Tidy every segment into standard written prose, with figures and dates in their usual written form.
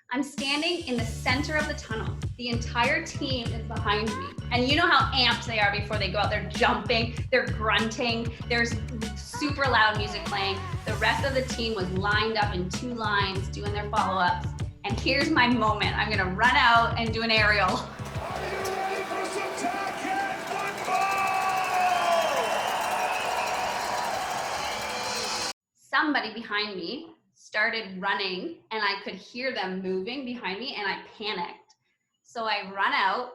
I'm standing in the center of the tunnel. The entire team is behind me. And you know how amped they are before they go out. They're jumping, they're grunting, there's super loud music playing. The rest of the team was lined up in 2 lines doing their follow-ups. And here's my moment. I'm gonna run out and do an aerial. Are you ready for some Ticat football? Somebody behind me started running and I could hear them moving behind me and I panicked. So I run out,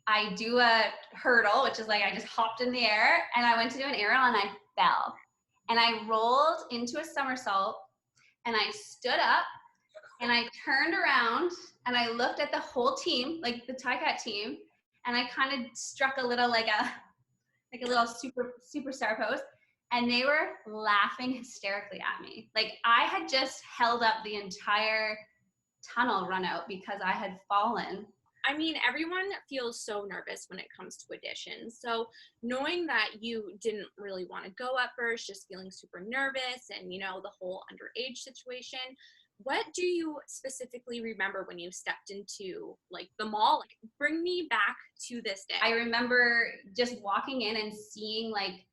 I do a hurdle, which is like I just hopped in the air, and I went to do an aerial and I fell. And I rolled into a somersault and I stood up and I turned around and I looked at the whole team, like the Ticat team, and I kind of struck a little like a little superstar pose. And they were laughing hysterically at me. Like I had just held up the entire tunnel run out because I had fallen. I mean, everyone feels so nervous when it comes to auditions. So knowing that you didn't really want to go at first, just feeling super nervous and, you know, the whole underage situation, what do you specifically remember when you stepped into like the mall? Like, bring me back to this day. I remember just walking in and seeing like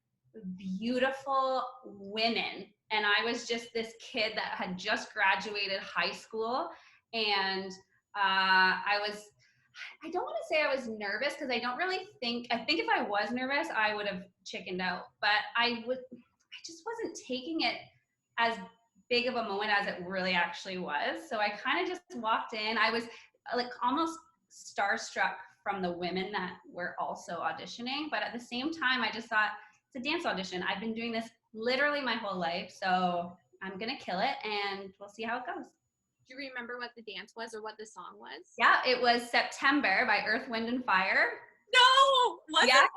beautiful women, and I was just this kid that had just graduated high school, and I don't want to say I was nervous because I think if I was nervous I would have chickened out, but I just wasn't taking it as big of a moment as it really actually was. So I kind of just walked in. I was like almost starstruck from the women that were also auditioning, but at the same time I just thought, it's a dance audition. I've been doing this literally my whole life, so I'm gonna kill it and we'll see how it goes. Do you remember what the dance was or what the song was? Yeah, it was September by Earth, Wind and Fire. No! Was Yeah. it?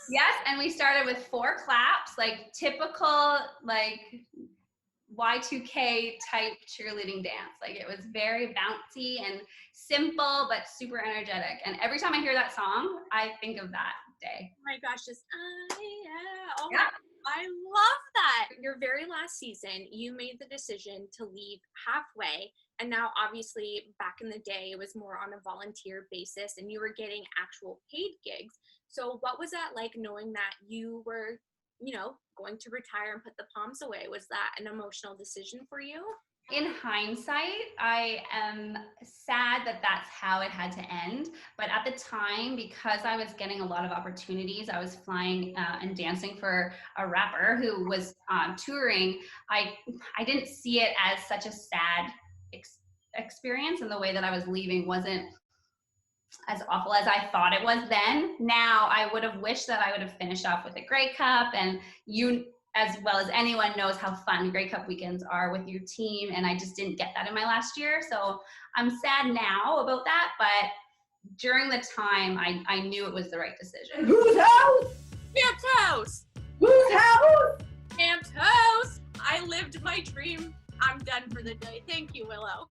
Yes, and we started with 4 claps, like typical like Y2K type cheerleading dance. Like it was very bouncy and simple but super energetic. And every time I hear that song, I think of that day. Oh my gosh, just yeah. Oh Yeah. I love that. Your very last season, you made the decision to leave halfway. And now obviously back in the day, it was more on a volunteer basis and you were getting actual paid gigs. So what was that like knowing that you were, you know, going to retire and put the palms away? Was that an emotional decision for you? In hindsight, I am sad that that's how it had to end. But at the time, because I was getting a lot of opportunities, I was flying and dancing for a rapper who was touring. I didn't see it as such a sad experience, and the way that I was leaving wasn't as awful as I thought it was then. Now, I would have wished that I would have finished off with a Grey Cup, and you, as well as anyone, knows how fun Grey Cup weekends are with your team, and I just didn't get that in my last year. So I'm sad now about that, but during the time, I knew it was the right decision. Whose house? Camp's house! Whose house? Camp's house! I lived my dream. I'm done for the day. Thank you, Willow.